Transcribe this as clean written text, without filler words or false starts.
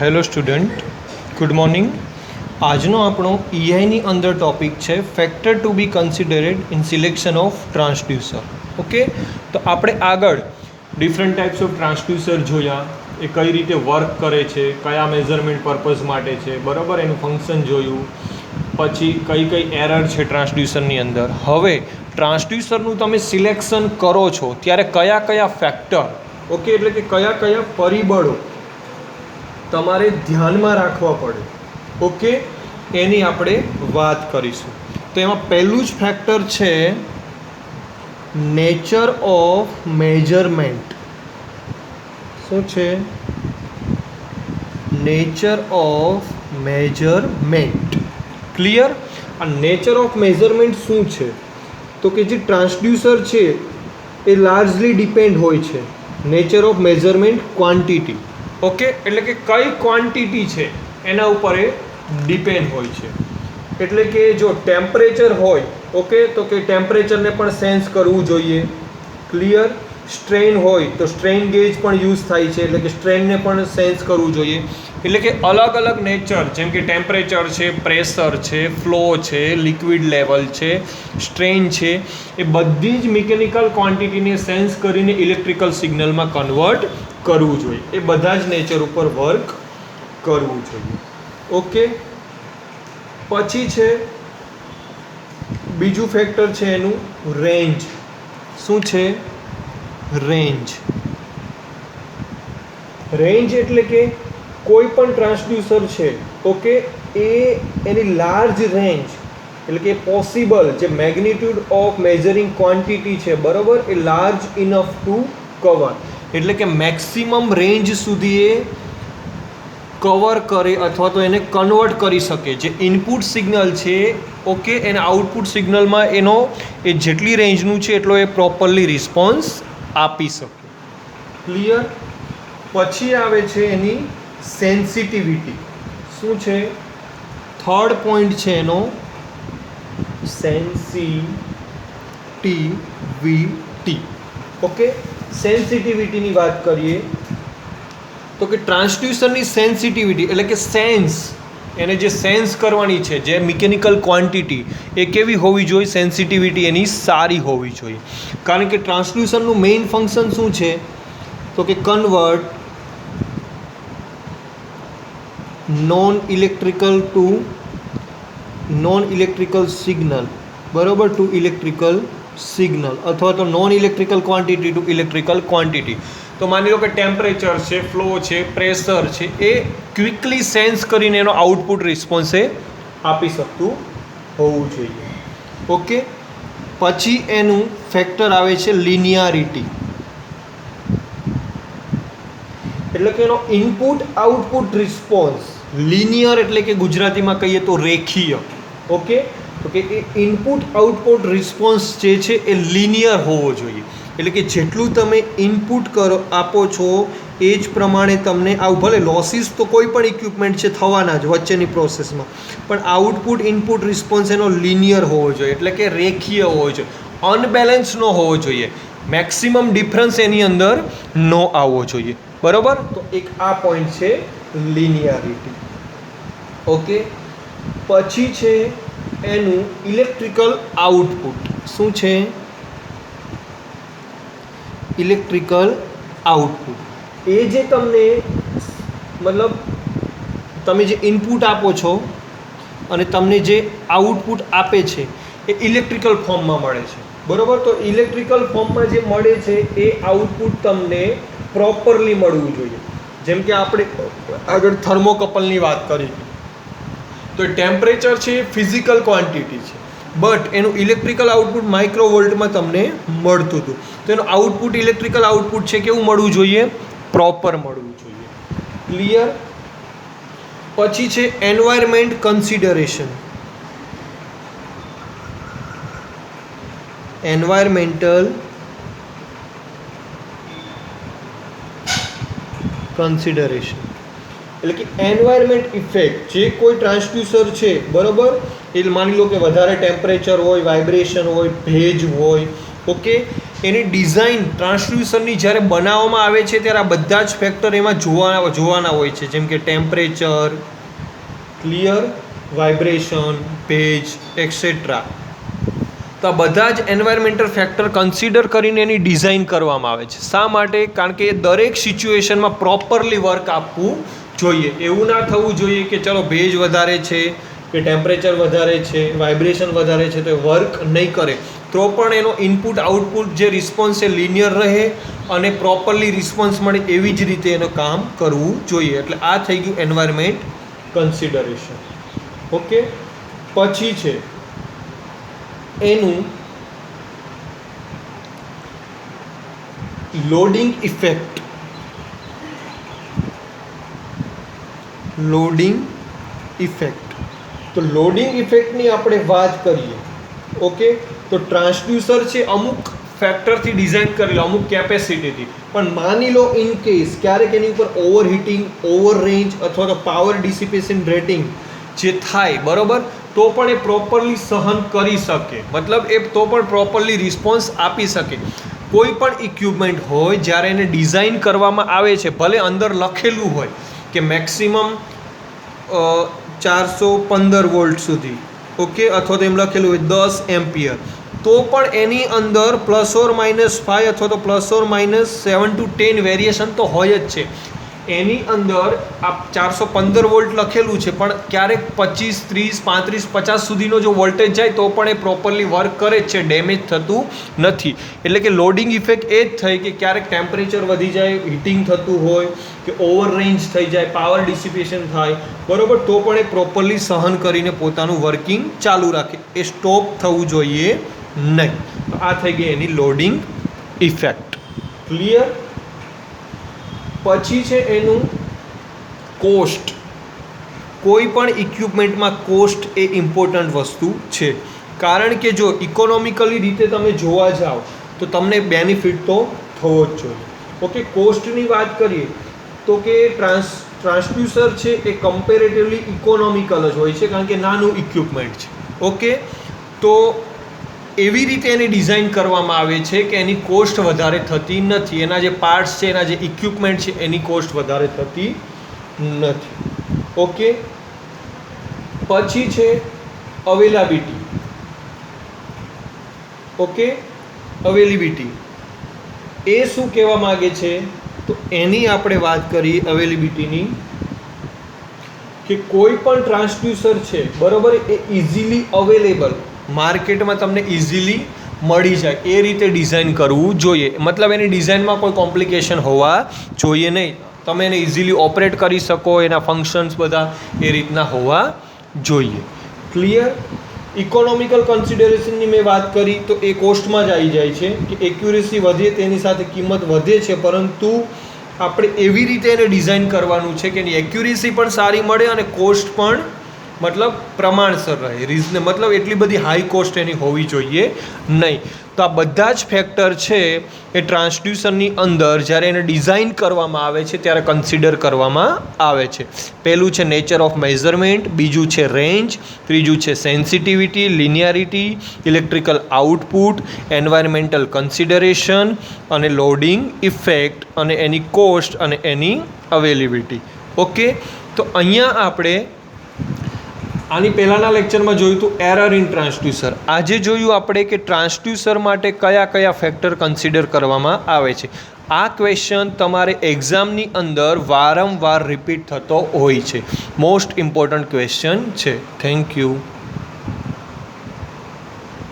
Hello student, good morning. આજનો આપણો ઈઆઈની અંદર ટોપિક છે factor to be considered in selection of transducer. Okay, તો આપણે આગળ ડિફરન્ટ ટાઈપ્સ ઓફ ટ્રાન્સડ્યુસર જોયા, એ કઈ રીતે વર્ક કરે છે, કયા મેઝરમેન્ટ પર્પઝ માટે છે, બરાબર, એનું ફંક્શન જોયું, પછી કઈ કઈ એરર છે ટ્રાન્સડ્યુસરની અંદર. હવે ટ્રાન્સડ્યુસરનું તમે સિલેક્શન કરો છો ત્યારે કયા કયા ફેક્ટર, ઓકે, એટલે કે કયા કયા પરિબળો તમારે ધ્યાનમાં રાખવા પડે, ઓકે, એની આપણે વાત કરીશું. તો એમાં પહેલું જ ફેક્ટર છે નેચર ઓફ મેજરમેન્ટ. શું છે? Nature of measurement. ક્લિયર? આ નેચર ઓફ મેજરમેન્ટ શું છે? તો કે જે ટ્રાન્સડ્યુસર છે એ લાર્જલી ડિપેન્ડ હોય છે nature of measurement quantity. Okay, એટલે કે કઈ ક્વોન્ટિટી છે એના ઉપર એ ડિપેન્ડ હોય છે. એટલે કે જો ટેમ્પરેચર હોય, ઓકે, તો કે ટેમ્પરેચરને પણ સેન્સ કરવું જોઈએ. ક્લિયર? સ્ટ્રેન હોય તો સ્ટ્રેન ગેજ પણ યુઝ થાય છે, એટલે કે સ્ટ્રેનને પણ સેન્સ કરવું જોઈએ. એટલે કે અલગ અલગ નેચર, જેમ કે ટેમ્પરેચર છે, પ્રેશર છે, ફ્લો છે, લિક્વિડ લેવલ છે, સ્ટ્રેન છે, એ બધી જ મિકેનિકલ ક્વોન્ટિટીને સેન્સ કરીને ઇલેક્ટ્રિકલ સિગ્નલમાં કન્વર્ટ કરવું જોઈએ. એ બધા જ નેચર ઉપર વર્ક કરવું જોઈએ. ઓકે, પછી છે બીજું ફેક્ટર છે એનું રેન્જ. શું છે? રેન્જ. રેન્જ એટલે કે કોઈ પણ ટ્રાન્સડ્યુસર છે, ઓકે, એની લાર્જ રેન્જ, એટલે કે પોસિબલ જે મેગ્નિટ્યુડ ઓફ મેજરિંગ ક્વોન્ટિટી છે, બરાબર, એ લાર્જ ઇનફ ટુ કવર, એટલે કે મેક્સિમમ રેન્જ સુધી એ કવર કરે અથવા તો એને કન્વર્ટ કરી શકે. જે ઇનપુટ સિગ્નલ છે, ઓકે, એને આઉટપુટ સિગ્નલમાં એનો એ જેટલી રેન્જનું છે એટલો એ પ્રોપરલી રિસ્પોન્સ આપી શકે. ક્લિયર? પછી આવે છે એની સેન્સિટિવિટી. શું છે? થર્ડ પોઈન્ટ છે એનો સેન્સિટિવિટી. ઓકે, સેન્સિટિવિટીની વાત કરીએ તો કે ટ્રાન્સડ્યુસરની સેન્સિટિવિટી એટલે કે સેન્સ, એને જે સેન્સ કરવાની છે, જે મિકેનિકલ ક્વોન્ટિટી, એ કેવી હોવી જોઈએ? સેન્સિટિવિટી એની સારી હોવી જોઈએ. કારણ કે ટ્રાન્સડ્યુસરનું મેઇન ફંક્શન શું છે? તો કે કન્વર્ટ નોન ઇલેક્ટ્રિકલ સિગ્નલ, બરાબર, ટુ ઇલેક્ટ્રિકલ સિગ્નલ, અથવા તો non electrical quantity to electrical quantity. તો માની લો કે ટેમ્પરેચર છે, ફ્લો છે, પ્રેશર છે, એ ક્વિકલી સેન્સ કરીને એનો આઉટપુટ રિસ્પોન્સ એ આપી શકતું હોવું જોઈએ. ઓકે, પછી એનું ફેક્ટર આવે છે લિનિયારિટી. એટલે કે એનો ઇનપુટ આઉટપુટ રિસ્પોન્સ લિનિયર, એટલે કે ગુજરાતીમાં કહીએ તો રેખીય. ઓકે, તો કે એ ઇનપુટ આઉટપુટ રિસ્પોન્સ જે છે એ લિનિયર હોવો જોઈએ. એટલે કે જેટલું તમે ઇનપુટ આપો છો એ જ પ્રમાણે તમને ભલે લોસીસ તો કોઈ પણ ઇક્વિપમેન્ટ છે થવાના જ વચ્ચેની પ્રોસેસમાં, પણ આઉટપુટ ઇનપુટ રિસ્પોન્સ એનો લિનિયર હોવો જોઈએ, એટલે કે રેખીય હોવો જોઈએ, અનબેલેન્સ ન હોવો જોઈએ, મેક્સિમમ ડિફરન્સ એની અંદર ન આવવો જોઈએ. બરાબર? તો એક આ પોઈન્ટ છે લિનિયારિટી. ઓકે, પછી છે એનું ઇલેક્ટ્રિકલ આઉટપુટ. શું છે? Electrical output. એ જે તમને મતલબ તમે જે ઇનપુટ આપો છો અને તમને જે આઉટપુટ આપે છે એ ઇલેક્ટ્રિકલ ફોર્મમાં મળે છે, બરાબર. તો ઇલેક્ટ્રિકલ ફોર્મમાં જે મળે છે એ આઉટપુટ તમને પ્રોપરલી મળવું જોઈએ. જેમ કે આપણે આગળ થર્મોકપલની વાત કરી, તો ટેમ્પરેચર છે એ ફિઝિકલ ક્વોન્ટિટી છે, બટ એનું ઇલેક્ટ્રિકલ આઉટપુટ માઇક્રોવોલ્ટમાં તમને મળતું હતું. તો એનું આઉટપુટ, ઇલેક્ટ્રિકલ આઉટપુટ છે કેવું મળવું જોઈએ? પ્રોપર મળવું જોઈએ. ક્લિયર? પછી છે એન્વાયરમેન્ટ કન્સિડરેશન. એન્વાયરમેન્ટલ કન્સિડરેશન એટલે કે એન્વાયરમેન્ટ ઇફેક્ટ. જે કોઈ ટ્રાન્સડ્યુસર છે, બરાબર, એ માની લો કે વધારે ટેમ્પરેચર હોય, વાઇબ્રેશન હોય, ભેજ હોય, ઓકે, એની ડિઝાઇન ટ્રાન્સડ્યુસરની જ્યારે બનાવવામાં આવે છે ત્યારે આ બધા જ ફેક્ટર એમાં જોવાના હોય છે, જેમ કે ટેમ્પરેચર, ક્લિયર, વાઇબ્રેશન, ભેજ એક્સેટ્રા. તો આ બધા જ એન્વાયરમેન્ટલ ફેક્ટર કન્સિડર કરીને એની ડિઝાઇન કરવામાં આવે છે. શા માટે? કારણ કે દરેક સિચ્યુએશનમાં પ્રોપરલી વર્ક આપવું જોઈએ. એવું ના થવું જોઈએ કે ચલો ભેજ વધારે છે કે ટેમ્પરેચર વધારે છે, વાઇબ્રેશન વધારે છે તો એ વર્ક નહીં કરે, તો પણ એનો ઇનપુટ આઉટપુટ જે રિસ્પોન્સ એ લિનિયર રહે અને પ્રોપરલી રિસ્પોન્સ મળે એવી જ રીતે એનું કામ કરવું જોઈએ. એટલે આ થઈ ગયું એન્વાયરમેન્ટ કન્સિડરેશન. ઓકે, પછી છે એનું લોડિંગ ઇફેક્ટ. Loading effect. તો લોડિંગ ઇફેક્ટની આપણે વાત કરીએ. ઓકે, તો ટ્રાન્સડ્યુસર છે અમુક ફેક્ટરથી ડિઝાઇન કરેલો, અમુક કેપેસિટીથી, પણ માની લો ઇન કેસ ક્યારેક એની ઉપર ઓવરહીટિંગ, ઓવર રેન્જ અથવા તો પાવર ડિસિપેશન રેટિંગ જે થાય, બરાબર, તો પણ એ પ્રોપરલી સહન કરી શકે, મતલબ એ તો પણ પ્રોપરલી રિસ્પોન્સ આપી શકે. કોઈ પણ ઇક્વિપમેન્ટ હોય જ્યારે એને ડિઝાઇન કરવામાં આવે છે, ભલે અંદર લખેલું હોય કે મેક્સિમમ 415 વોલ્ટ સુધી, ઓકે, અથવા તો એમ લખેલું હોય 10 એમ્પિયર, તો પણ એની અંદર +or-5 અથવા તો +or-7 to 10 વેરિએશન તો હોય જ છે. એની અંદર આ 415 વોલ્ટ લખેલું છે, પણ ક્યારેક 25, 30, 35, 50 સુધીનો જો વોલ્ટેજ જાય તો પણ એ પ્રોપરલી વર્ક કરે જ છે, ડેમેજ થતું નથી. એટલે કે લોડિંગ ઇફેક્ટ એ જ થઈ કે ક્યારેક ટેમ્પરેચર વધી જાય, હીટિંગ થતું હોય કે ઓવર રેન્જ થઈ જાય, પાવર ડિસિપેશન થાય, બરાબર, તો પણ એ પ્રોપરલી સહન કરીને પોતાનું વર્કિંગ ચાલુ રાખે, એ સ્ટોપ થવું જોઈએ નહીં. તો આ થઈ ગઈ એની લોડિંગ ઇફેક્ટ. ક્લિયર? પછી છે એનું કોસ્ટ. કોઈ પણ ઇક્વિપમેન્ટમાં કોસ્ટ એ ઇમ્પોર્ટન્ટ વસ્તુ છે, કારણ કે જો ઇકોનોમિકલી રીતે તમે જોવા જાઓ તો તમને બેનિફિટ તો થવો જ જોઈએ. ઓકે, કોસ્ટની વાત કરીએ તો કે ટ્રાન્સડ્યુસર છે એ કમ્પેરેટિવલી ઇકોનોમિકલ જ હોય છે, કારણ કે નાનું ઇક્વિપમેન્ટ છે. ઓકે, તો એવી રીતે એની ડિઝાઇન કરવામાં આવે છે કે એની કોસ્ટ વધારે થતી નથી, એના જે પાર્ટ્સ છે, એના જે ઇક્વિપમેન્ટ છે એની કોસ્ટ વધારે થતી નથી. ઓકે, પછી છે અવેલેબિલિટી. ઓકે, અવેલેબિલિટી એ શું કહેવા માગે છે? તો એની આપણે વાત કરીએ અવેલેબિલિટીની, કે કોઈ પણ ટ્રાન્સડ્યુસર છે, બરાબર, એ ઇઝીલી અવેલેબલ, માર્કેટમાં તમને ઇઝીલી મળી જાય એ રીતે ડિઝાઇન કરવું જોઈએ. મતલબ એની ડિઝાઇનમાં કોઈ કોમ્પ્લિકેશન હોવા જોઈએ નહીં, તમે એને ઇઝીલી ઓપરેટ કરી શકો, એના ફંક્શન્સ બધા એ રીતના હોવા જોઈએ. ક્લિયર? ઇકોનોમિકલ કન્સિડરેશનની મેં વાત કરી તો એ કોસ્ટમાં જ આવી જાય છે કે એક્યુરેસી વધે તેની સાથે કિંમત વધે છે, પરંતુ આપણે એવી રીતે એને ડિઝાઇન કરવાનું છે કે એની એક્યુરેસી પણ સારી મળે અને કોસ્ટ પણ મતલબ પ્રમાણસર રહે, મતલબ એટલી બધી હાઈ કોસ્ટ એની હોવી જોઈએ નહીં. તો આ બધા જ ફેક્ટર છે એ ટ્રાન્સડ્યુસરની અંદર જ્યારે એને ડિઝાઇન કરવામાં આવે છે ત્યારે કન્સિડર કરવામાં આવે છે. પહેલું છે નેચર ઓફ મેઝરમેન્ટ, બીજું છે રેન્જ, ત્રીજું છે sensitivity, linearity, electrical output, environmental consideration અને લોડિંગ ઇફેક્ટ અને એની કોસ્ટ અને એની અવેલેબિલિટી. ઓકે, તો અહીંયા આપણે આની પહેલાંના લેક્ચરમાં જોયું હતું એરર ઇન ટ્રાન્સડ્યુસર. આજે જોયું આપણે કે ટ્રાન્સડ્યુસર માટે કયા કયા ફેક્ટર કન્સિડર કરવામાં આવે છે. આ ક્વેશ્ચન તમારે એક્ઝામની અંદર વારંવાર રિપીટ થતો હોય છે, મોસ્ટ ઇમ્પોર્ટન્ટ ક્વેશ્ચન છે. Thank you.